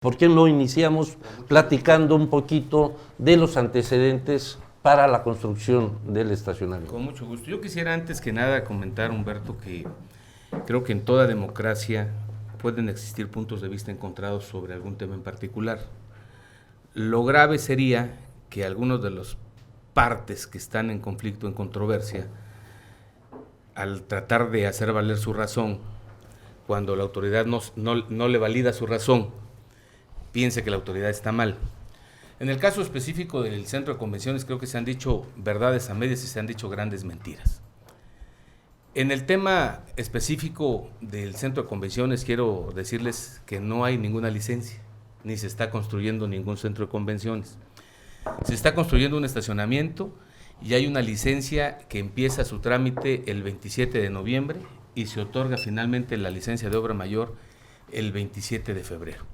¿Por qué no iniciamos platicando un poquito de los antecedentes para la construcción del estacionamiento? Con mucho gusto. Yo quisiera antes que nada comentar, Humberto, que creo que en toda democracia pueden existir puntos de vista encontrados sobre algún tema en particular. Lo grave sería que algunos de las partes que están en conflicto, en controversia, al tratar de hacer valer su razón, cuando la autoridad no le valida su razón, piense que la autoridad está mal. En el caso específico del centro de convenciones, creo que se han dicho verdades a medias y se han dicho grandes mentiras. En el tema específico del centro de convenciones, quiero decirles que no hay ninguna licencia, ni se está construyendo ningún centro de convenciones. Se está construyendo un estacionamiento y hay una licencia que empieza su trámite el 27 de noviembre y se otorga finalmente la licencia de obra mayor el 27 de febrero.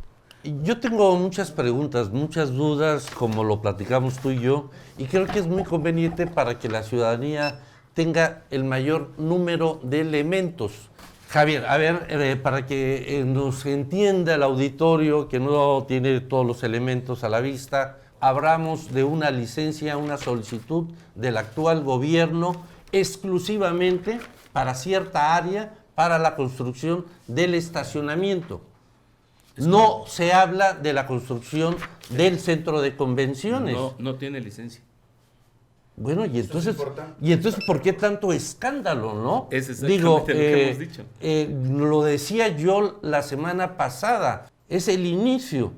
Yo tengo muchas preguntas, muchas dudas, como lo platicamos tú y yo, y creo que es muy conveniente para que la ciudadanía tenga el mayor número de elementos. Javier, a ver, para que nos entienda el auditorio, que no tiene todos los elementos a la vista, hablamos de una licencia, una solicitud del actual gobierno exclusivamente para cierta área, para la construcción del estacionamiento. No se habla de la construcción del centro de convenciones. No tiene licencia. Bueno, y entonces, ¿por qué tanto escándalo, no? Es exactamente lo que hemos dicho. Lo decía yo la semana pasada, es el inicio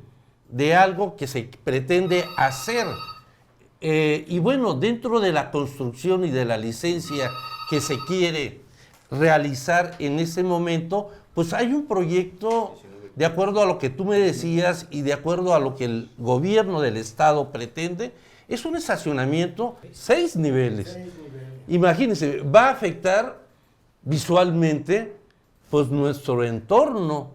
de algo que se pretende hacer. Y bueno, dentro de la construcción y de la licencia que se quiere realizar en ese momento, pues hay un proyecto, de acuerdo a lo que tú me decías y de acuerdo a lo que el gobierno del estado pretende, es un estacionamiento 6 niveles. Imagínense, va a afectar visualmente pues nuestro entorno.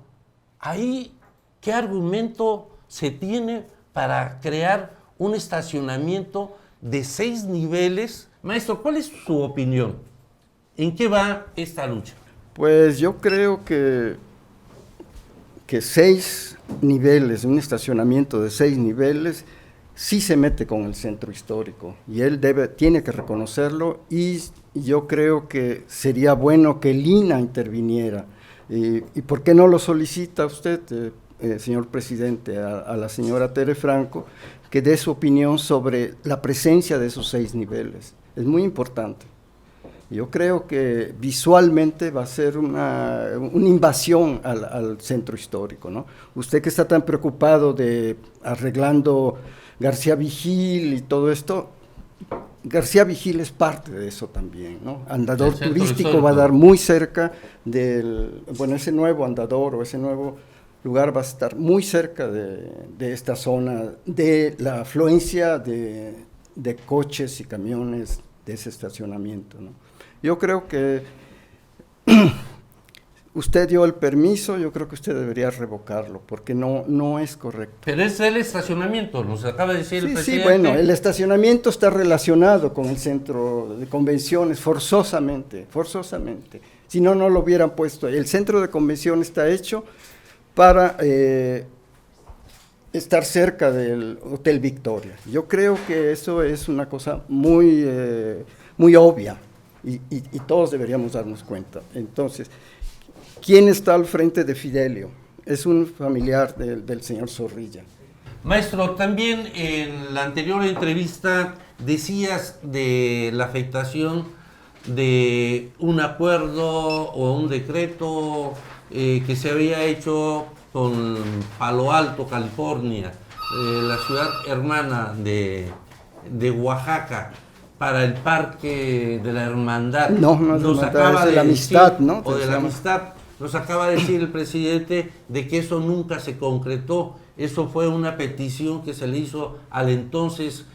Ahí, ¿qué argumento se tiene para crear un estacionamiento de 6 niveles? Maestro, ¿cuál es su opinión? ¿En qué va esta lucha? Pues yo creo que 6 niveles, un estacionamiento de 6 niveles, sí se mete con el centro histórico y él tiene que reconocerlo, y yo creo que sería bueno que el INAH interviniera. ¿Y por qué no lo solicita usted, señor presidente, a la señora Tere Franco, que dé su opinión sobre la presencia de esos 6 niveles? Es muy importante. Yo creo que visualmente va a ser una invasión al centro histórico, ¿no? Usted que está tan preocupado de arreglando García Vigil y todo esto, García Vigil es parte de eso también, ¿no? Andador turístico va a dar muy cerca ese nuevo andador o ese nuevo lugar va a estar muy cerca de esta zona, de la afluencia de coches y camiones de ese estacionamiento, ¿no? Yo creo que usted dio el permiso, yo creo que usted debería revocarlo, porque no es correcto. Pero es el estacionamiento, nos acaba de decir el presidente. Sí, bueno, el estacionamiento está relacionado con el centro de convenciones, forzosamente. Si no, no lo hubieran puesto. El centro de convenciones está hecho para estar cerca del Hotel Victoria. Yo creo que eso es una cosa muy obvia. Y todos deberíamos darnos cuenta. Entonces, ¿quién está al frente de Fidelio? Es un familiar del señor Zorrilla. Maestro, también en la anterior entrevista decías de la afectación de un acuerdo o un decreto que se había hecho con Palo Alto, California, la ciudad hermana de Oaxaca, para el Parque de la Hermandad. No es de la amistad, ¿no? O de la amistad. Nos acaba de decir el presidente de que eso nunca se concretó. Eso fue una petición que se le hizo al entonces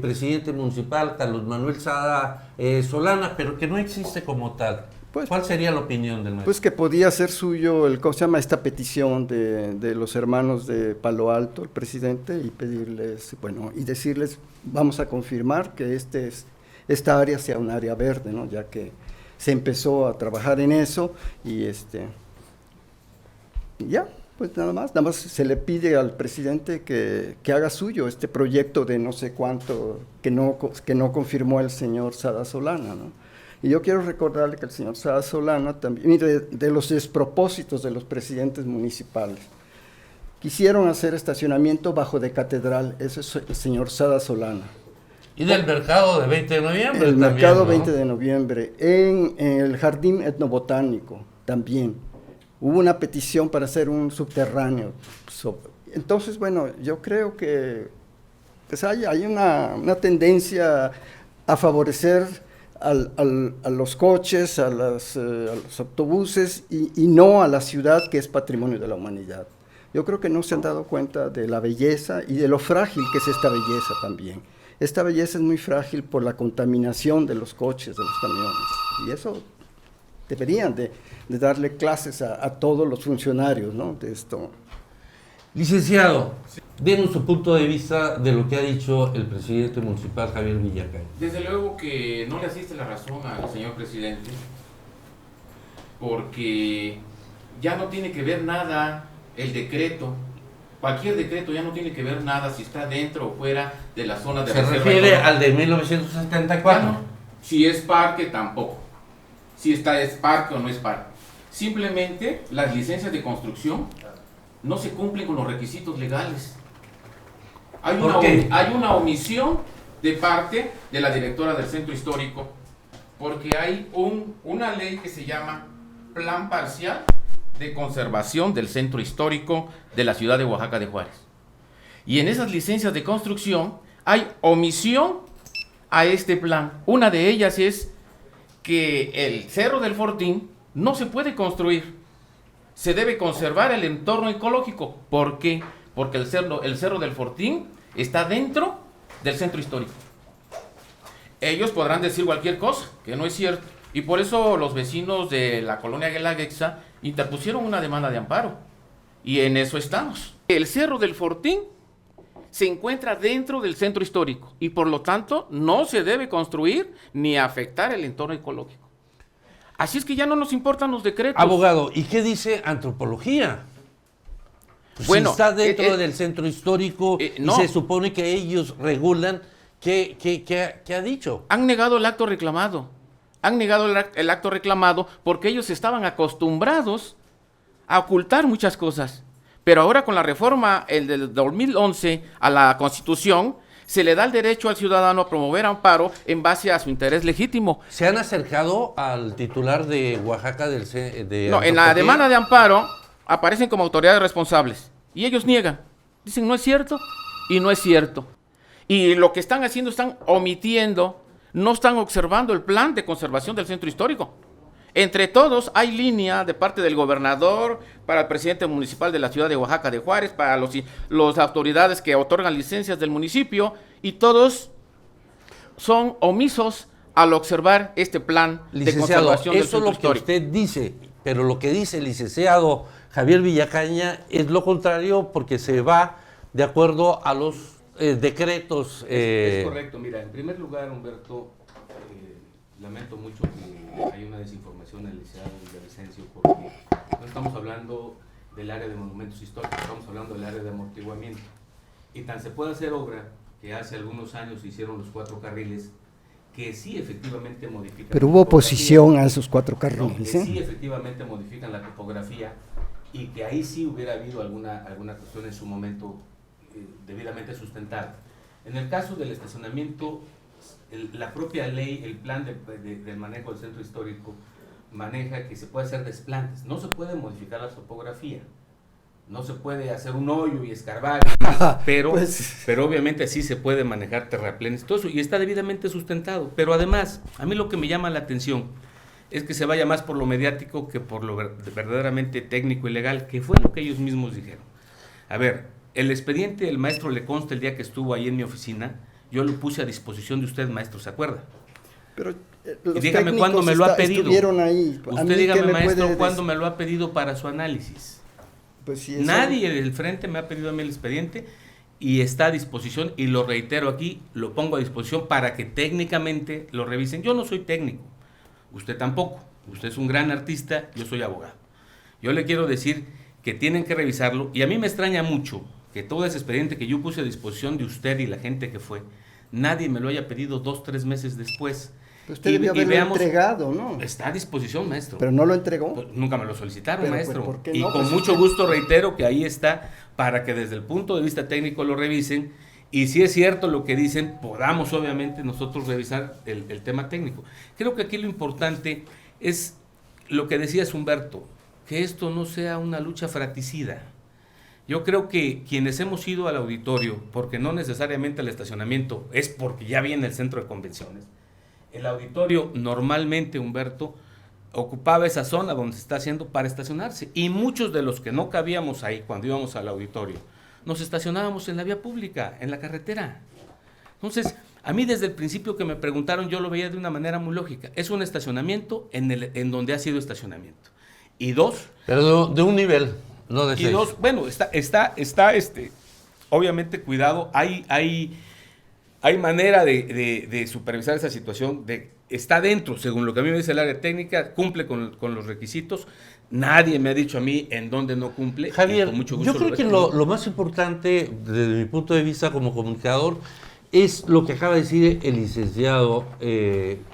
presidente municipal, Carlos Manuel Sada Solana, pero que no existe como tal. Pues, ¿cuál sería la opinión del maestro? Pues que podía ser suyo esta petición de los hermanos de Palo Alto, el presidente, y pedirles, y decirles, vamos a confirmar que esta área sea un área verde, ¿no? Ya que se empezó a trabajar en eso y ya, Pues nada más se le pide al presidente que haga suyo este proyecto de no sé cuánto que no confirmó el señor Sada Solana, ¿no? Y yo quiero recordarle que el señor Sada Solana también, mire, de los despropósitos de los presidentes municipales, quisieron hacer estacionamiento bajo de catedral, ese es el señor Sada Solana. Y del mercado de 20 de noviembre El también, mercado ¿no? 20 de noviembre, en el jardín etnobotánico también. Hubo una petición para hacer un subterráneo. Entonces, bueno, yo creo que pues hay una tendencia a favorecer a los coches, a los autobuses y no a la ciudad que es patrimonio de la humanidad. Yo creo que no se han dado cuenta de la belleza y de lo frágil que es esta belleza también. Esta belleza es muy frágil por la contaminación de los coches, de los camiones. Y eso deberían de darle clases a todos los funcionarios, ¿no?, de esto. Licenciado, denos su punto de vista de lo que ha dicho el presidente municipal Javier Villacaña. Desde luego que no le asiste la razón al señor presidente, porque ya no tiene que ver nada el decreto. Cualquier decreto ya no tiene que ver nada si está dentro o fuera de la zona de Se reserva refiere económica. al de 1974. Ya no. Si es parque, tampoco. Si es parque o no es parque. Simplemente las licencias de construcción no se cumplen con los requisitos legales. ¿Por qué? Hay una omisión de parte de la directora del centro histórico, porque hay una ley que se llama Plan Parcial de Conservación del Centro Histórico de la ciudad de Oaxaca de Juárez. Y en esas licencias de construcción hay omisión a este plan. Una de ellas es que el Cerro del Fortín no se puede construir. Se debe conservar el entorno ecológico. ¿Por qué? Porque el Cerro del Fortín está dentro del centro histórico. Ellos podrán decir cualquier cosa, que no es cierto. Y por eso los vecinos de la colonia Guelaguetza interpusieron una demanda de amparo. Y en eso estamos. El Cerro del Fortín se encuentra dentro del centro histórico y por lo tanto no se debe construir ni afectar el entorno ecológico. Así es que ya no nos importan los decretos. Abogado, ¿y qué dice antropología? Pues Bueno, si está dentro del centro histórico no. y se supone que ellos regulan, ¿qué ha dicho? Han negado el acto reclamado. Han negado el acto reclamado porque ellos estaban acostumbrados a ocultar muchas cosas. Pero ahora con la reforma del 2011 a la Constitución, se le da el derecho al ciudadano a promover amparo en base a su interés legítimo. ¿Se han acercado al titular de Oaxaca No, en la demanda de amparo aparecen como autoridades responsables y ellos niegan. Dicen no es cierto y no es cierto. Y lo que están haciendo, están omitiendo, no están observando el plan de conservación del centro histórico. Entre todos hay línea de parte del gobernador, para el presidente municipal de la ciudad de Oaxaca de Juárez, para los autoridades que otorgan licencias del municipio, y todos son omisos al observar este plan de conservación del centro histórico. Eso es lo que usted dice, pero lo que dice el licenciado Javier Villacaña es lo contrario, porque se va de acuerdo a los decretos. Es correcto, mira, en primer lugar, Humberto, lamento mucho que hay una desinformación en el licenciado Villavicencio, porque no estamos hablando del área de monumentos históricos, estamos hablando del área de amortiguamiento. Y tan se puede hacer obra que hace algunos años se hicieron los 4 carriles, que sí efectivamente modifican. Pero hubo oposición a esos 4 carriles. No, que sí efectivamente modifican la topografía y que ahí sí hubiera habido alguna cuestión en su momento debidamente sustentada. En el caso del estacionamiento, la propia ley, el plan del manejo del centro histórico maneja que se puede hacer desplantes, no se puede modificar la topografía, no se puede hacer un hoyo y escarbar, pero obviamente sí se puede manejar terraplenes, todo eso, y está debidamente sustentado. Pero además, a mí lo que me llama la atención es que se vaya más por lo mediático que por lo verdaderamente técnico y legal, que fue lo que ellos mismos dijeron. A ver, el expediente del maestro le consta el día que estuvo ahí en mi oficina. Yo lo puse a disposición de usted, maestro, ¿se acuerda? Pero y dígame cuándo me lo ha pedido. Estuvieron ahí. Usted dígame, maestro, cuándo me lo ha pedido para su análisis. Pues sí, nadie del frente me ha pedido a mí el expediente y está a disposición, y lo reitero aquí, lo pongo a disposición para que técnicamente lo revisen. Yo no soy técnico, usted tampoco. Usted es un gran artista, yo soy abogado. Yo le quiero decir que tienen que revisarlo, y a mí me extraña mucho que todo ese expediente que yo puse a disposición de usted y la gente que fue, nadie me lo haya pedido 2-3 meses después. Usted debió haberlo entregado, ¿no? Está a disposición, maestro. ¿Pero no lo entregó? Pues nunca me lo solicitaron, Pero, maestro. ¿por qué y no? con Pues mucho gusto reitero que ahí está para que desde el punto de vista técnico lo revisen, y si es cierto lo que dicen, podamos obviamente nosotros revisar el tema técnico. Creo que aquí lo importante es lo que decías, Humberto, que esto no sea una lucha fratricida. Yo creo que quienes hemos ido al auditorio, porque no necesariamente el estacionamiento, es porque ya viene el centro de convenciones. El auditorio normalmente, Humberto, ocupaba esa zona donde se está haciendo para estacionarse. Y muchos de los que no cabíamos ahí cuando íbamos al auditorio, nos estacionábamos en la vía pública, en la carretera. Entonces, a mí desde el principio que me preguntaron, yo lo veía de una manera muy lógica. Es un estacionamiento en donde ha sido estacionamiento. Y dos... Pero de un nivel, no de 6. Y dos, bueno, está obviamente cuidado, hay manera de supervisar esa situación, está dentro, según lo que a mí me dice el área técnica, cumple con los requisitos. Nadie me ha dicho a mí en dónde no cumple. Javier, con mucho gusto yo creo que lo más importante desde mi punto de vista como comunicador es lo que acaba de decir el licenciado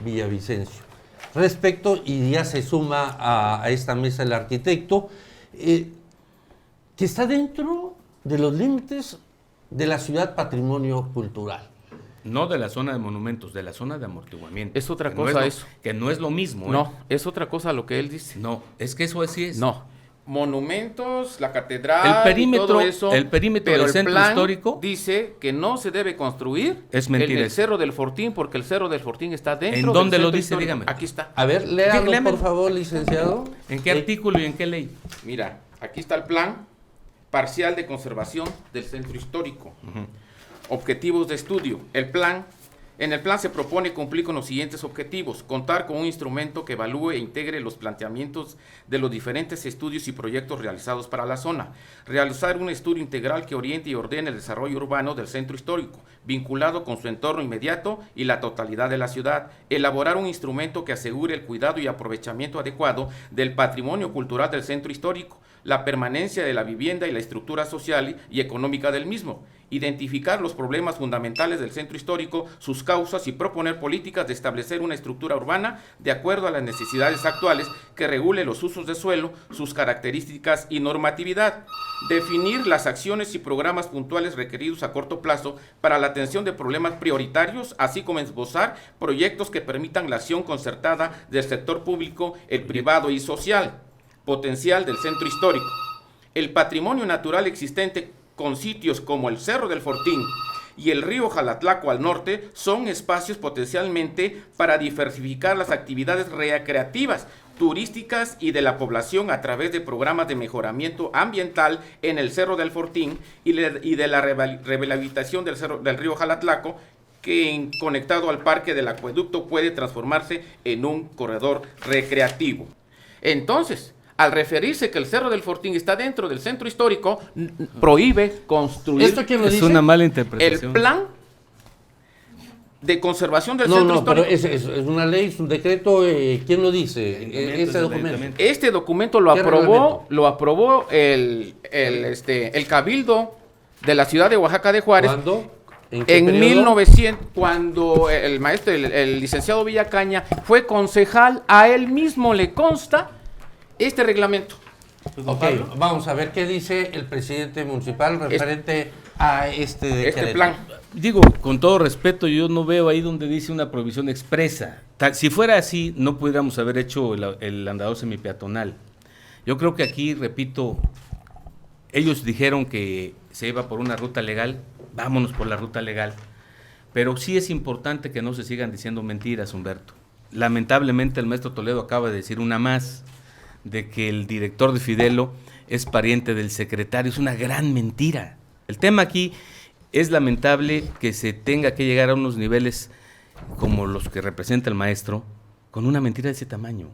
Villavicencio. Respecto, y ya se suma a esta mesa el arquitecto, que está dentro de los límites de la ciudad patrimonio cultural. No de la zona de monumentos, de la zona de amortiguamiento. Es otra cosa eso. Que no es lo mismo. No, es otra cosa lo que él dice. No, es que eso así es. No. Monumentos, la catedral, el perímetro, y todo eso, el perímetro pero del centro plan histórico dice que no se debe construir es mentira, en el Cerro del Fortín, porque el Cerro del Fortín está dentro ¿En dónde del lo centro dice? histórico. Dígame. Aquí está. A ver, léalo Léame. por favor, licenciado. ¿En qué artículo y en qué ley? Mira, aquí está el plan parcial de conservación del centro histórico. Objetivos de estudio. En el plan se propone cumplir con los siguientes objetivos: contar con un instrumento que evalúe e integre los planteamientos de los diferentes estudios y proyectos realizados para la zona; realizar un estudio integral que oriente y ordene el desarrollo urbano del centro histórico, vinculado con su entorno inmediato y la totalidad de la ciudad; elaborar un instrumento que asegure el cuidado y aprovechamiento adecuado del patrimonio cultural del centro histórico, la permanencia de la vivienda y la estructura social y económica del mismo; identificar los problemas fundamentales del centro histórico, sus causas, y proponer políticas de establecer una estructura urbana de acuerdo a las necesidades actuales que regule los usos de suelo, sus características y normatividad; definir las acciones y programas puntuales requeridos a corto plazo para la atención de problemas prioritarios, así como esbozar proyectos que permitan la acción concertada del sector público, el privado y social. Potencial del centro histórico. El patrimonio natural existente con sitios como el Cerro del Fortín y el río Jalatlaco al norte son espacios potencialmente para diversificar las actividades recreativas, turísticas y de la población a través de programas de mejoramiento ambiental en el Cerro del Fortín y de la rehabilitación del río Jalatlaco, que conectado al parque del acueducto puede transformarse en un corredor recreativo. Entonces, al referirse que el Cerro del Fortín está dentro del centro histórico, prohíbe construir. ¿Esto quién lo dice? Es una mala interpretación. El plan de conservación del centro histórico. No, pero es una ley, es un decreto. ¿Quién lo dice? Ese documento. Este documento lo aprobó el Cabildo de la ciudad de Oaxaca de Juárez. ¿Cuándo? En 1900, cuando el maestro, el licenciado Villacaña fue concejal, a él mismo le consta este reglamento. Ok, vamos a ver qué dice el presidente municipal referente a este decreto. Este plan. Digo, con todo respeto, yo no veo ahí donde dice una prohibición expresa. Si fuera así, no pudiéramos haber hecho el andador semipeatonal. Yo creo que aquí, repito, ellos dijeron que se iba por una ruta legal, vámonos por la ruta legal. Pero sí es importante que no se sigan diciendo mentiras, Humberto. Lamentablemente el maestro Toledo acaba de decir una más, de que el director de Fidelo es pariente del secretario. Es una gran mentira. El tema aquí es lamentable que se tenga que llegar a unos niveles como los que representa el maestro, con una mentira de ese tamaño.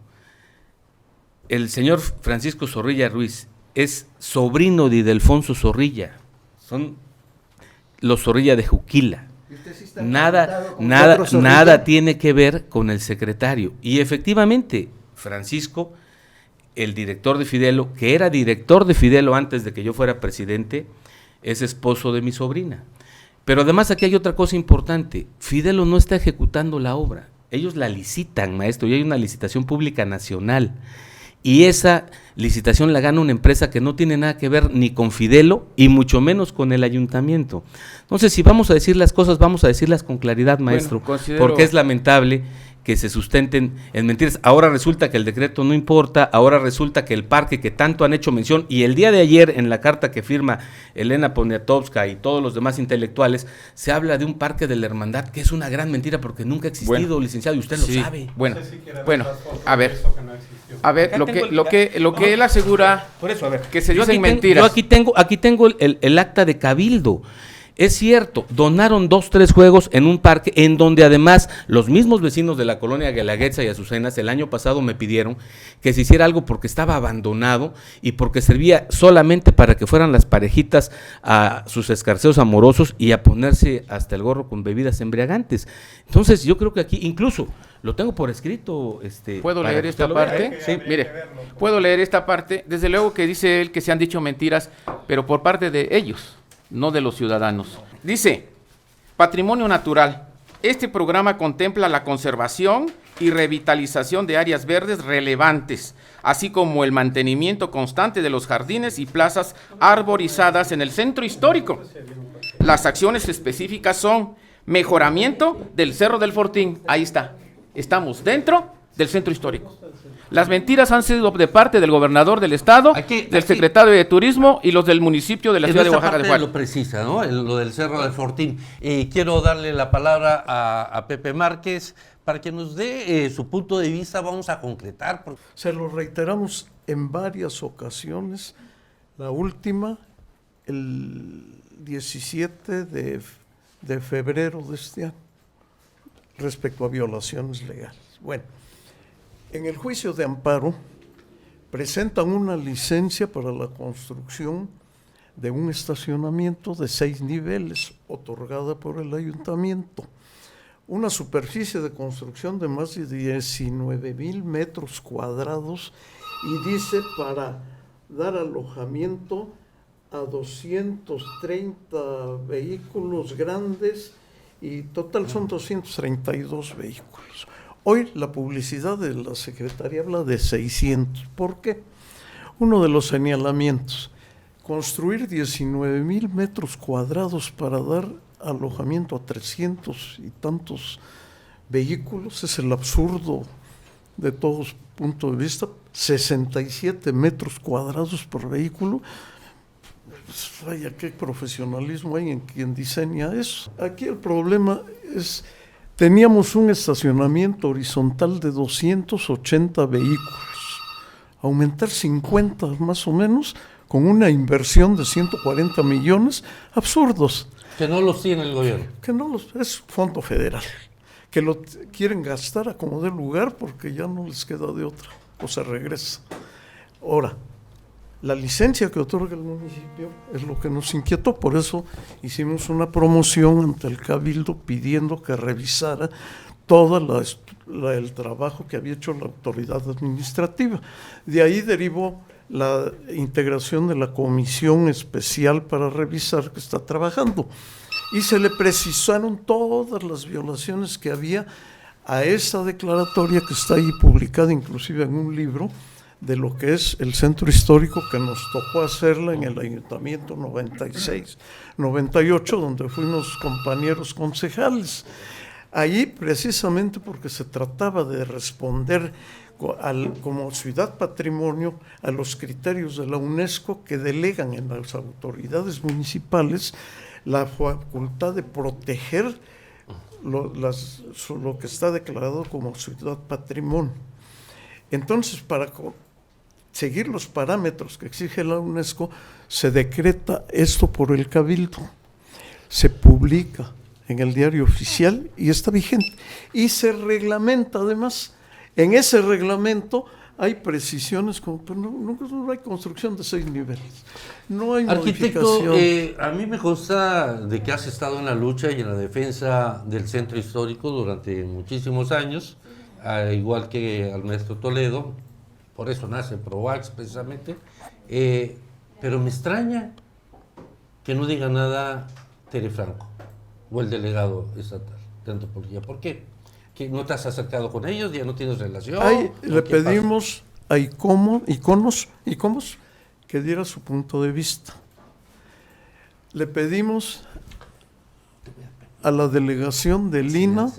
El señor Francisco Zorrilla Ruiz es sobrino de Ildefonso Zorrilla. Son los Zorrilla de Juquila. Nada tiene que ver con el secretario. Y efectivamente, Francisco el director de Fidelo, que era director de Fidelo antes de que yo fuera presidente, es esposo de mi sobrina. Pero además aquí hay otra cosa importante, Fidelo no está ejecutando la obra, ellos la licitan, maestro, y hay una licitación pública nacional, y esa licitación la gana una empresa que no tiene nada que ver ni con Fidelo, y mucho menos con el ayuntamiento. Entonces, si vamos a decir las cosas, vamos a decirlas con claridad, maestro, porque es lamentable que se sustenten en mentiras. Ahora resulta que el decreto no importa, ahora resulta que el parque que tanto han hecho mención, y el día de ayer en la carta que firma Elena Poniatowska y todos los demás intelectuales, se habla de un parque de la hermandad, que es una gran mentira porque nunca ha existido, licenciado, y usted lo sabe. Bueno, a ver, lo que él asegura, por eso, a ver, que se dicen mentiras. Yo aquí tengo el acta de cabildo. Es cierto, donaron 2, 3 juegos en un parque en donde además los mismos vecinos de la colonia Guelaguetza y Azucenas el año pasado me pidieron que se hiciera algo porque estaba abandonado y porque servía solamente para que fueran las parejitas a sus escarceos amorosos y a ponerse hasta el gorro con bebidas embriagantes. Entonces yo creo que aquí incluso lo tengo por escrito. ¿Puedo leer esta parte? Sí, mire, puedo leer esta parte. Desde luego que dice él que se han dicho mentiras, pero por parte de ellos, no de los ciudadanos. Dice, patrimonio natural. Este programa contempla la conservación y revitalización de áreas verdes relevantes, así como el mantenimiento constante de los jardines y plazas arborizadas en el centro histórico. Las acciones específicas son mejoramiento del Cerro del Fortín. Ahí está. Estamos dentro del centro histórico. Las mentiras han sido de parte del gobernador del estado, del secretario de Turismo y los del municipio de la ciudad de Oaxaca de Juárez. Lo precisa, ¿no? Lo del Cerro del Fortín. Quiero darle la palabra a Pepe Márquez para que nos dé su punto de vista. Vamos a concretar. Se lo reiteramos en varias ocasiones. La última, el 17 de febrero de este año, respecto a violaciones legales. Bueno, en el juicio de amparo presentan una licencia para la construcción de un estacionamiento de 6 niveles, otorgada por el ayuntamiento. Una superficie de construcción de más de 19,000 metros cuadrados y dice para dar alojamiento a 230 vehículos grandes y total son 232 vehículos. Hoy la publicidad de la Secretaría habla de 600. ¿Por qué? Uno de los señalamientos, construir 19,000 metros cuadrados para dar alojamiento a 300 y tantos vehículos es el absurdo de todos puntos de vista. 67 metros cuadrados por vehículo. Vaya, qué profesionalismo hay en quien diseña eso. Aquí el problema es, teníamos un estacionamiento horizontal de 280 vehículos, aumentar 50 más o menos, con una inversión de 140 millones, absurdos. Que no los tiene el gobierno. Es fondo federal, que lo quieren gastar a como dé lugar porque ya no les queda de otra, o se regresa. Ahora, la licencia que otorga el municipio es lo que nos inquietó, por eso hicimos una promoción ante el Cabildo pidiendo que revisara todo el trabajo que había hecho la autoridad administrativa. De ahí derivó la integración de la comisión especial para revisar que está trabajando. Y se le precisaron todas las violaciones que había a esa declaratoria que está ahí publicada inclusive en un libro, de lo que es el centro histórico, que nos tocó hacerla en el ayuntamiento 96, 98, donde fuimos compañeros concejales. Allí precisamente porque se trataba de responder como ciudad patrimonio a los criterios de la UNESCO que delegan en las autoridades municipales la facultad de proteger lo que está declarado como ciudad patrimonio. Entonces, para seguir los parámetros que exige la UNESCO, se decreta esto por el Cabildo, se publica en el diario oficial y está vigente. Y se reglamenta además. En ese reglamento hay precisiones, como pero no hay construcción de 6 niveles, no hay modificación. Arquitecto, a mí me consta de que has estado en la lucha y en la defensa del centro histórico durante muchísimos años, igual que al maestro Toledo. por eso nace PROAX precisamente, pero me extraña que no diga nada Tere Franco o el delegado estatal de antropología. ¿Por qué? ¿Que no te has acercado con ellos? ¿Ya no tienes relación? Le pedimos a Iconos que diera su punto de vista. Le pedimos a la delegación de Lina,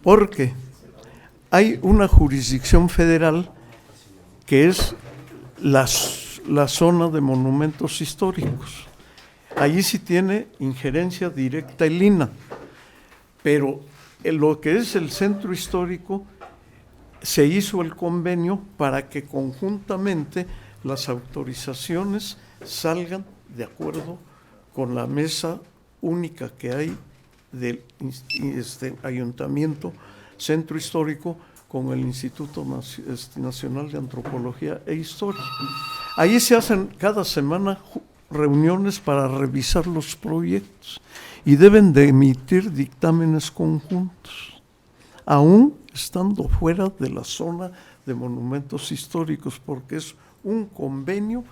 porque hay una jurisdicción federal que es la zona de monumentos históricos. Allí sí tiene injerencia directa el Lina, pero en lo que es el centro histórico se hizo el convenio para que conjuntamente las autorizaciones salgan de acuerdo con la mesa única que hay del Ayuntamiento Centro Histórico con el Instituto Nacional de Antropología e Historia. Ahí se hacen cada semana reuniones para revisar los proyectos y deben de emitir dictámenes conjuntos, aún estando fuera de la zona de monumentos históricos, porque es un convenio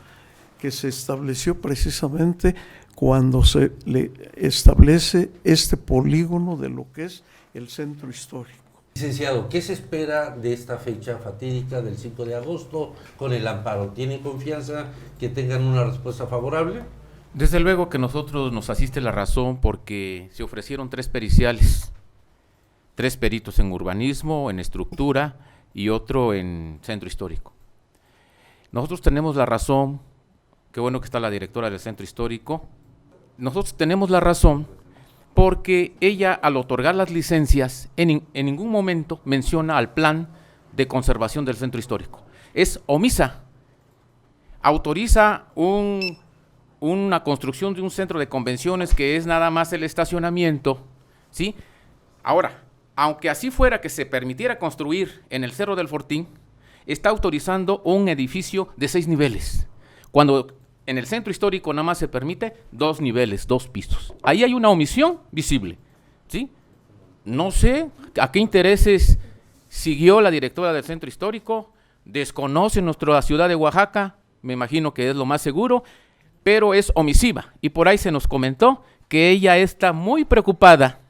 que se estableció precisamente cuando se le establece este polígono de lo que es el centro histórico. Licenciado, ¿qué se espera de esta fecha fatídica del 5 de agosto con el amparo? ¿Tienen confianza que tengan una respuesta favorable? Desde luego que nosotros nos asiste la razón porque se ofrecieron 3 periciales, 3 peritos en urbanismo, en estructura y otro en centro histórico. Nosotros tenemos la razón, qué bueno que está la directora del centro histórico, nosotros tenemos la razón porque ella al otorgar las licencias en ningún momento menciona al plan de conservación del centro histórico. Es omisa, autoriza una construcción de un centro de convenciones que es nada más el estacionamiento, ¿sí? Ahora, aunque así fuera que se permitiera construir en el Cerro del Fortín, está autorizando un edificio de 6 niveles, cuando en el centro histórico nada más se permite 2 niveles, 2 pisos. Ahí hay una omisión visible, ¿sí? No sé a qué intereses siguió la directora del centro histórico, desconoce nuestra ciudad de Oaxaca, me imagino que es lo más seguro, pero es omisiva. Y por ahí se nos comentó que ella está muy preocupada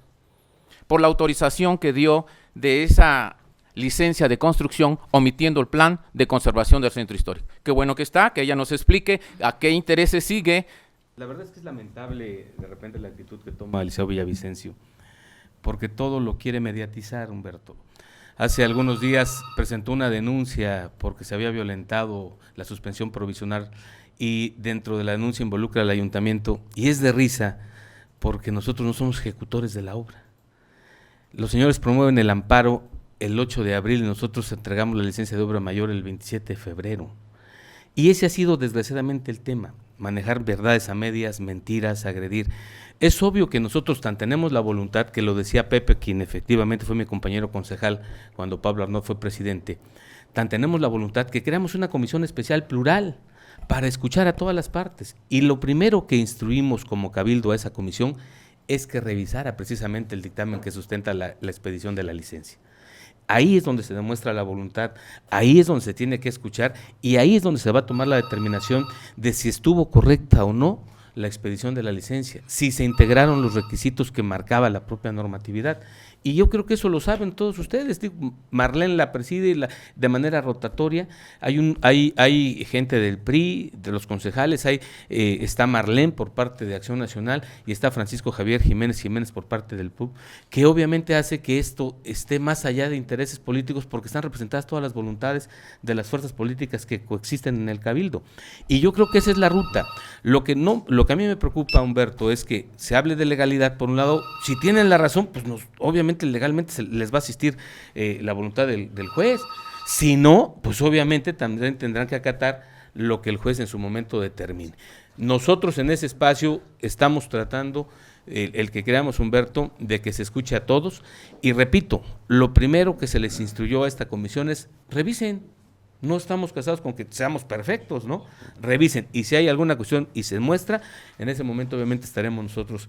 por la autorización que dio de esa licencia de construcción, omitiendo el plan de conservación del centro histórico. Qué bueno que está, que ella nos explique a qué intereses sigue. La verdad es que es lamentable de repente la actitud que toma Eliseo Villavicencio, porque todo lo quiere mediatizar, Humberto. Hace algunos días presentó una denuncia porque se había violentado la suspensión provisional y dentro de la denuncia involucra al ayuntamiento, y es de risa porque nosotros no somos ejecutores de la obra. Los señores promueven el amparo el 8 de abril y nosotros entregamos la licencia de obra mayor el 27 de febrero. Y ese ha sido desgraciadamente el tema, manejar verdades a medias, mentiras, agredir. Es obvio que nosotros tan tenemos la voluntad, que lo decía Pepe, quien efectivamente fue mi compañero concejal cuando Pablo Arnaud fue presidente, tan tenemos la voluntad que creamos una comisión especial plural para escuchar a todas las partes. Y lo primero que instruimos como cabildo a esa comisión es que revisara precisamente el dictamen que sustenta la expedición de la licencia. Ahí es donde se demuestra la voluntad, ahí es donde se tiene que escuchar y ahí es donde se va a tomar la determinación de si estuvo correcta o no la expedición de la licencia, si se integraron los requisitos que marcaba la propia normatividad. Y yo creo que eso lo saben todos ustedes. Marlene la preside de manera rotatoria. Hay gente del PRI, de los concejales, está Marlene por parte de Acción Nacional y está Francisco Javier Jiménez por parte del PUB, que obviamente hace que esto esté más allá de intereses políticos porque están representadas todas las voluntades de las fuerzas políticas que coexisten en el Cabildo. Y yo creo que esa es la ruta. Lo que a mí me preocupa, Humberto, es que se hable de legalidad. Por un lado, si tienen la razón, pues obviamente legalmente les va a asistir la voluntad del juez. Si no, pues obviamente también tendrán que acatar lo que el juez en su momento determine. Nosotros en ese espacio estamos tratando, el que creamos, Humberto, de que se escuche a todos. Y repito, lo primero que se les instruyó a esta comisión es revisen. No estamos casados con que seamos perfectos, ¿no? Revisen, y si hay alguna cuestión y se muestra, en ese momento obviamente estaremos nosotros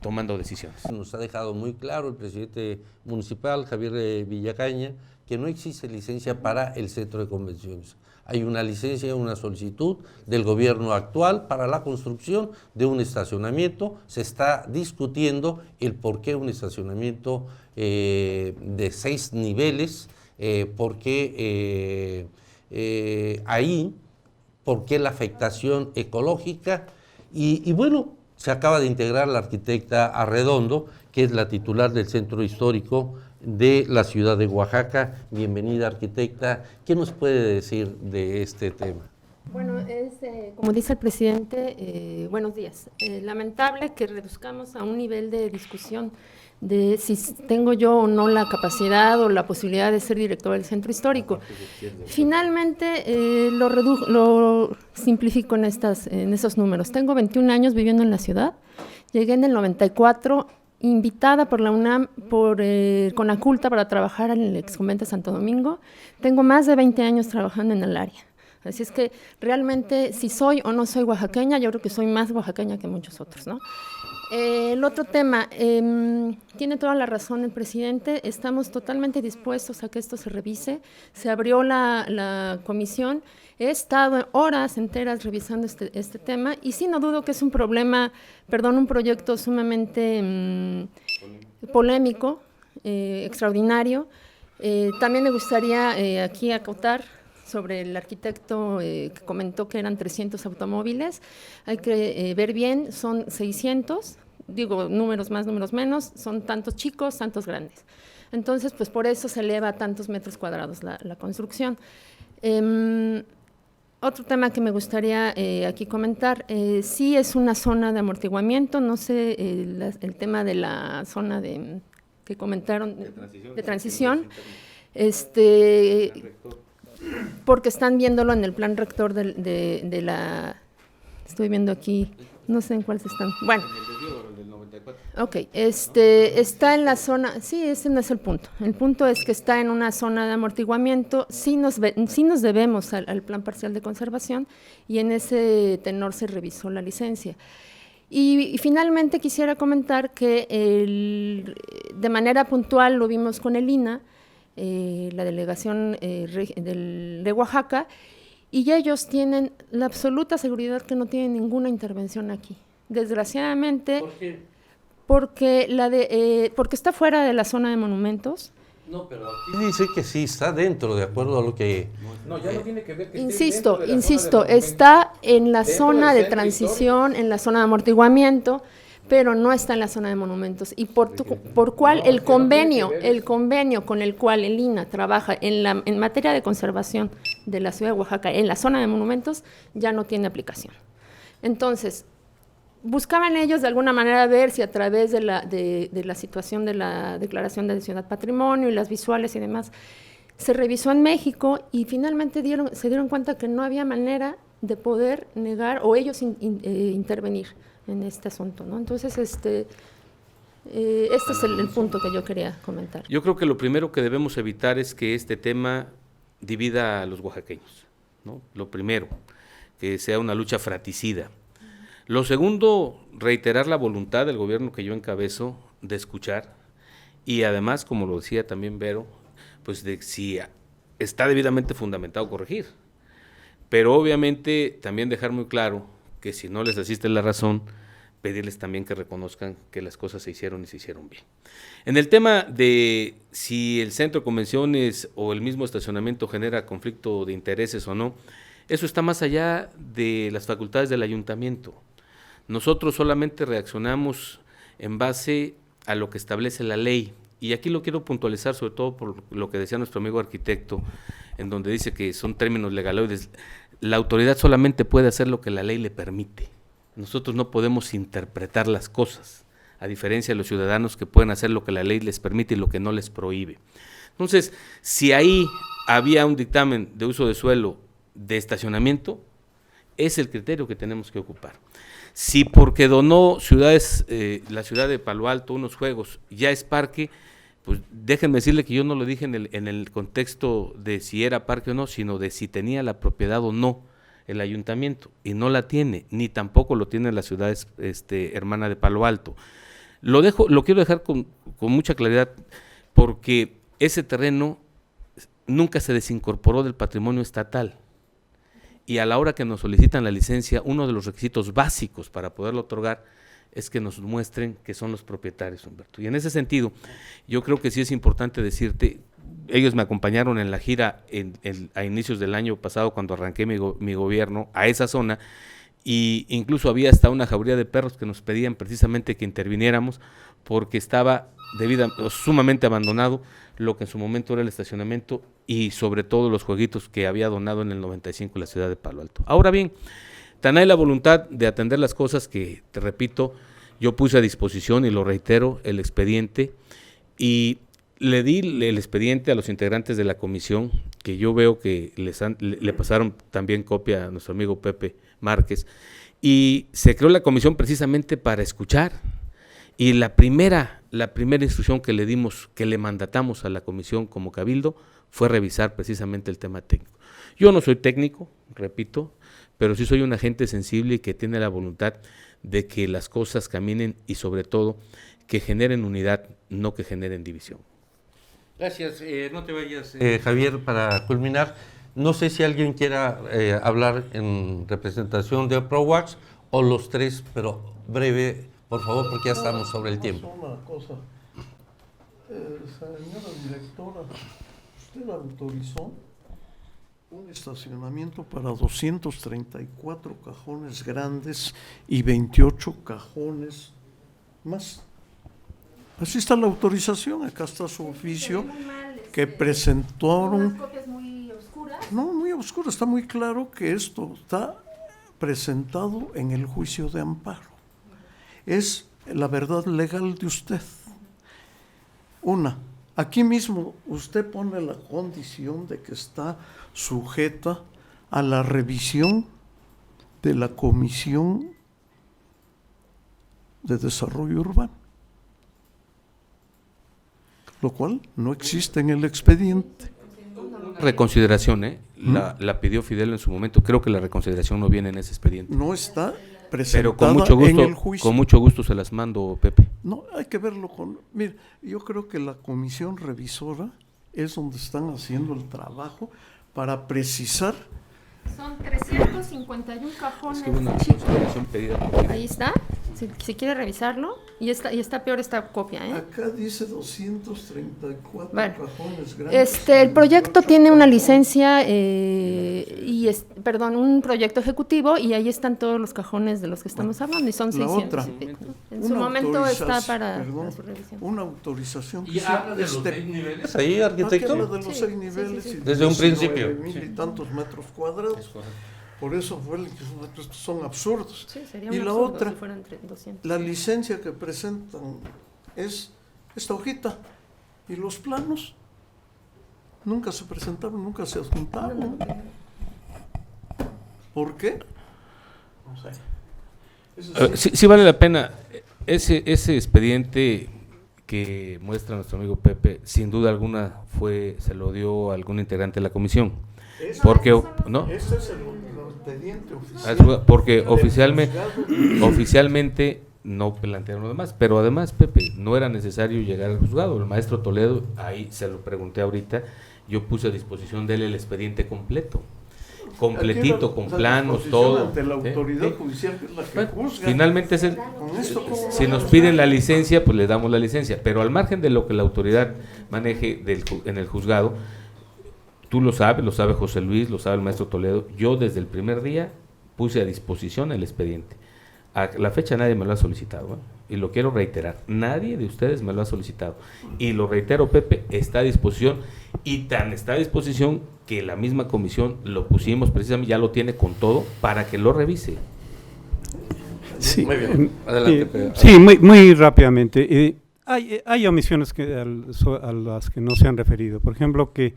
tomando decisiones. Nos ha dejado muy claro el presidente municipal, Javier Villacaña, que no existe licencia para el centro de convenciones. Hay una licencia, una solicitud del gobierno actual para la construcción de un estacionamiento. Se está discutiendo el por qué un estacionamiento de 6 niveles, porque ahí, por qué la afectación ecológica. Y bueno, se acaba de integrar la arquitecta Arredondo, que es la titular del Centro Histórico de la ciudad de Oaxaca. Bienvenida, arquitecta. ¿Qué nos puede decir de este tema? Bueno, como dice el presidente, buenos días. Lamentable que reduzcamos a un nivel de discusión de si tengo yo o no la capacidad o la posibilidad de ser director del centro histórico. Finalmente lo simplifico en esos números. Tengo 21 años viviendo en la ciudad, llegué en el 94, invitada por la UNAM, por Conaculta, para trabajar en el exconvento de Santo Domingo. Tengo más de 20 años trabajando en el área. Así es que realmente, si soy o no soy oaxaqueña, yo creo que soy más oaxaqueña que muchos otros, ¿no? El otro tema, tiene toda la razón el presidente, estamos totalmente dispuestos a que esto se revise. Se abrió la comisión, he estado horas enteras revisando este tema y sí, no dudo que es un proyecto sumamente polémico, extraordinario. También me gustaría aquí acotar sobre el arquitecto que comentó que eran 300 automóviles. Hay que ver bien, son 600, digo, números más, números menos, son tantos chicos, tantos grandes. Entonces, pues por eso se eleva a tantos metros cuadrados la construcción. Otro tema que me gustaría aquí comentar, sí es una zona de amortiguamiento, no sé, el tema de la zona que comentaron, de transición, porque están viéndolo en el plan rector de la, estoy viendo aquí, no sé en cuál se están, bueno. Ok, está en la zona, sí, ese no es el punto es que está en una zona de amortiguamiento, sí nos debemos al plan parcial de conservación y en ese tenor se revisó la licencia. Y finalmente quisiera comentar que de manera puntual lo vimos con el INAH, la delegación de Oaxaca, y ellos tienen la absoluta seguridad que no tienen ninguna intervención aquí. Desgraciadamente, ¿Por qué? porque está fuera de la zona de monumentos. No, pero aquí dice que sí está dentro, de acuerdo a lo que... No, ya no tiene que ver que esté Insisto, dentro de la zona de está en la Dentro zona del de centro transición, en la zona de amortiguamiento, pero no está en la zona de monumentos. Y por cual el convenio con el cual el INAH trabaja en materia de conservación de la ciudad de Oaxaca, en la zona de monumentos, ya no tiene aplicación. Entonces, buscaban ellos de alguna manera ver si a través de la situación de la declaración de ciudad patrimonio y las visuales y demás, se revisó en México y finalmente se dieron cuenta que no había manera de poder negar o ellos intervenir en este asunto, ¿no? Entonces, este es el punto que yo quería comentar. Yo creo que lo primero que debemos evitar es que este tema divida a los oaxaqueños, ¿no? Lo primero, que sea una lucha fratricida. Lo segundo, reiterar la voluntad del gobierno que yo encabezo de escuchar y además, como lo decía también Vero, pues de si está debidamente fundamentado corregir. Pero obviamente también dejar muy claro que si no les asiste la razón, pedirles también que reconozcan que las cosas se hicieron y se hicieron bien. En el tema de si el centro de convenciones o el mismo estacionamiento genera conflicto de intereses o no, eso está más allá de las facultades del ayuntamiento. Nosotros solamente reaccionamos en base a lo que establece la ley. Y aquí lo quiero puntualizar, sobre todo por lo que decía nuestro amigo arquitecto, en donde dice que son términos legaloides. La autoridad solamente puede hacer lo que la ley le permite. Nosotros no podemos interpretar las cosas, a diferencia de los ciudadanos que pueden hacer lo que la ley les permite y lo que no les prohíbe. Entonces, si ahí había un dictamen de uso de suelo de estacionamiento, es el criterio que tenemos que ocupar. Si porque donó la ciudad de Palo Alto unos juegos, ya es parque, pues déjenme decirle que yo no lo dije en el contexto de si era parque o no, sino de si tenía la propiedad o no el ayuntamiento, y no la tiene, ni tampoco lo tiene la ciudad hermana de Palo Alto. Lo quiero dejar con mucha claridad, porque ese terreno nunca se desincorporó del patrimonio estatal. Y a la hora que nos solicitan la licencia, uno de los requisitos básicos para poderlo otorgar es que nos muestren que son los propietarios, Humberto. Y en ese sentido, yo creo que sí es importante decirte, ellos me acompañaron en la gira a inicios del año pasado cuando arranqué mi gobierno a esa zona, y incluso había hasta una jauría de perros que nos pedían precisamente que interviniéramos porque estaba sumamente abandonado lo que en su momento era el estacionamiento y sobre todo los jueguitos que había donado en el 95 la ciudad de Palo Alto. Ahora bien, tan hay la voluntad de atender las cosas que, te repito, yo puse a disposición, y lo reitero, el expediente, y le di el expediente a los integrantes de la comisión, que yo veo que le pasaron también copia a nuestro amigo Pepe Márquez, y se creó la comisión precisamente para escuchar, y la primera instrucción que le dimos, que le mandatamos a la comisión como cabildo, fue revisar precisamente el tema técnico. Yo no soy técnico, repito, pero sí soy un agente sensible y que tiene la voluntad de que las cosas caminen y sobre todo que generen unidad, no que generen división. Gracias. No te vayas, Javier, para culminar. No sé si alguien quiera hablar en representación de ProWax o los tres, pero breve, por favor, porque ya estamos sobre el tiempo. Una cosa. Señora directora, usted autorizó un estacionamiento para 234 cajones grandes y 28 cajones más. Así está la autorización, acá está su oficio que presentaron. Copias muy oscuras. No, muy oscuro, está muy claro que esto está presentado en el juicio de amparo. Es la verdad legal de usted. Aquí mismo usted pone la condición de que está sujeta a la revisión de la Comisión de Desarrollo Urbano, lo cual no existe en el expediente. Reconsideración, la pidió Fidel en su momento, creo que la reconsideración no viene en ese expediente. No está pero presentada en el juicio. Con mucho gusto se las mando, Pepe. No, hay que verlo mire, yo creo que la comisión revisora es donde están haciendo el trabajo para precisar. Son 351 cajones. Es que una reconsideración pedida por Ahí está, si quiere revisarlo. Y está peor esta copia, ¿eh? Acá dice 234 Bueno, cajones grandes. el proyecto tiene una licencia un proyecto ejecutivo, y ahí están todos los cajones de los que estamos hablando, y son La 600. otra, En su momento está para perdón, su revisión. una autorización. ¿Y habla de los 6 niveles ahí, Aquí arquitecto? habla de los Sí, 6 niveles. sí. Y Desde un 19 principio. mil y tantos metros cuadrados. Por eso fue estos son absurdos. Sí, sería Y un la absurdo otra, si fueran 200. la licencia que presentan es esta hojita, y los planos nunca se presentaron, nunca se adjuntaron. ¿Por qué? No sé. Sí vale la pena. Ese expediente que muestra nuestro amigo Pepe, sin duda alguna se lo dio a algún integrante de la comisión. Porque no, Ese es el expediente oficial. porque oficialmente no plantearon lo demás, pero además, Pepe, no era necesario llegar al juzgado. El maestro Toledo, ahí se lo pregunté ahorita, yo puse a disposición de él el expediente completito, con planos, todo. Ante la autoridad judicial, que es la que juzga. Finalmente si nos piden la licencia, pues le damos la licencia, pero al margen de lo que la autoridad maneje en el juzgado, tú lo sabe José Luis, lo sabe el maestro Toledo, yo desde el primer día puse a disposición el expediente. A la fecha nadie me lo ha solicitado, y lo quiero reiterar, nadie de ustedes me lo ha solicitado, y lo reitero, Pepe, está a disposición, y tan está a disposición que la misma comisión lo pusimos precisamente, ya lo tiene con todo, para que lo revise. Sí, Muy bien. Adelante, Pedro. sí, muy rápidamente. Hay omisiones a las que no se han referido. Por ejemplo, que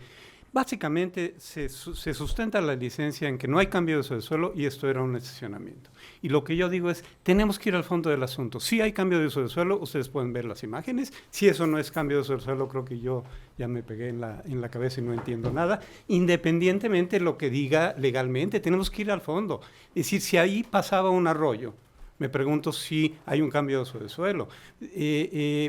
básicamente se sustenta la licencia en que no hay cambio de uso de suelo y esto era un estacionamiento. Y lo que yo digo es, tenemos que ir al fondo del asunto. Si hay cambio de uso de suelo, ustedes pueden ver las imágenes. Si eso no es cambio de uso del suelo, creo que yo ya me pegué en la cabeza y no entiendo nada. Independientemente de lo que diga legalmente, tenemos que ir al fondo. Es decir, si ahí pasaba un arroyo, me pregunto si hay un cambio de uso de suelo,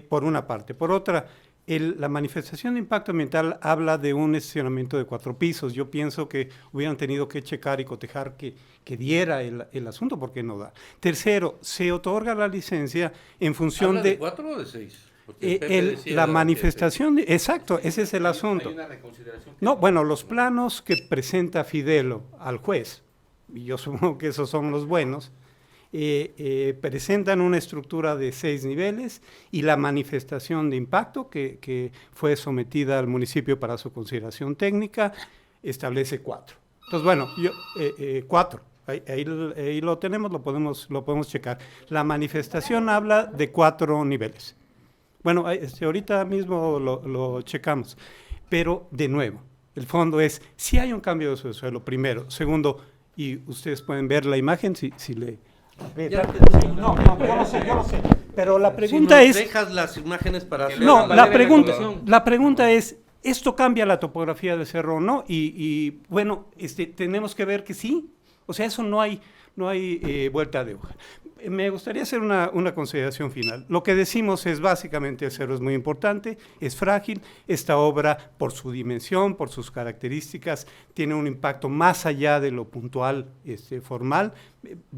por una parte. Por otra, La manifestación de impacto ambiental habla de un estacionamiento de 4 pisos. Yo pienso que hubieran tenido que checar y cotejar que diera el asunto, porque no da. Tercero, se otorga la licencia en función ¿Habla de 4 o de 6? la manifestación, exacto, ese es el asunto. Hay una reconsideración. No, bueno, los planos que presenta Fidelo al juez, y yo supongo que esos son los buenos, presentan una estructura de 6 niveles y la manifestación de impacto que fue sometida al municipio para su consideración técnica establece 4. Entonces, bueno, 4. Ahí lo tenemos, lo podemos checar. La manifestación habla de 4 niveles. Bueno, ahorita mismo lo checamos, pero de nuevo, el fondo es, si hay un cambio de uso de suelo, primero. Segundo, y ustedes pueden ver la imagen si le... No, yo lo sé, pero la pregunta si nos es... dejas las imágenes para... No, la pregunta es, ¿esto cambia la topografía del cerro o no? Y bueno, tenemos que ver que sí, o sea, eso no hay vuelta de hoja. Me gustaría hacer una consideración final. Lo que decimos es básicamente el cerro es muy importante, es frágil. Esta obra, por su dimensión, por sus características, tiene un impacto más allá de lo puntual, formal,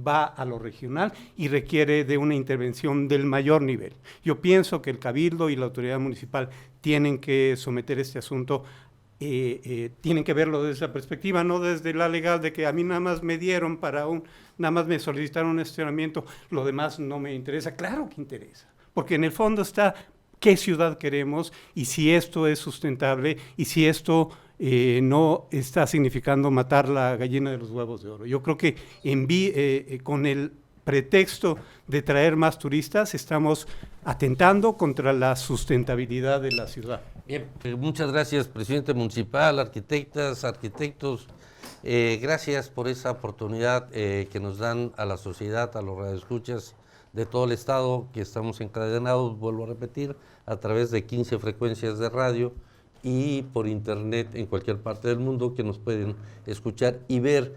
va a lo regional y requiere de una intervención del mayor nivel. Yo pienso que el Cabildo y la autoridad municipal tienen que someter este asunto, tienen que verlo desde esa perspectiva, no desde la legal de que a mí nada más me dieron nada más me solicitaron un estacionamiento, lo demás no me interesa. Claro que interesa, porque en el fondo está qué ciudad queremos y si esto es sustentable y si esto no está significando matar la gallina de los huevos de oro. Yo creo que con el pretexto de traer más turistas estamos atentando contra la sustentabilidad de la ciudad. Bien, muchas gracias, presidente municipal, arquitectas, arquitectos. Gracias por esa oportunidad que nos dan a la sociedad, a los radioescuchas de todo el estado, que estamos encadenados, vuelvo a repetir, a través de 15 frecuencias de radio y por internet en cualquier parte del mundo, que nos pueden escuchar y ver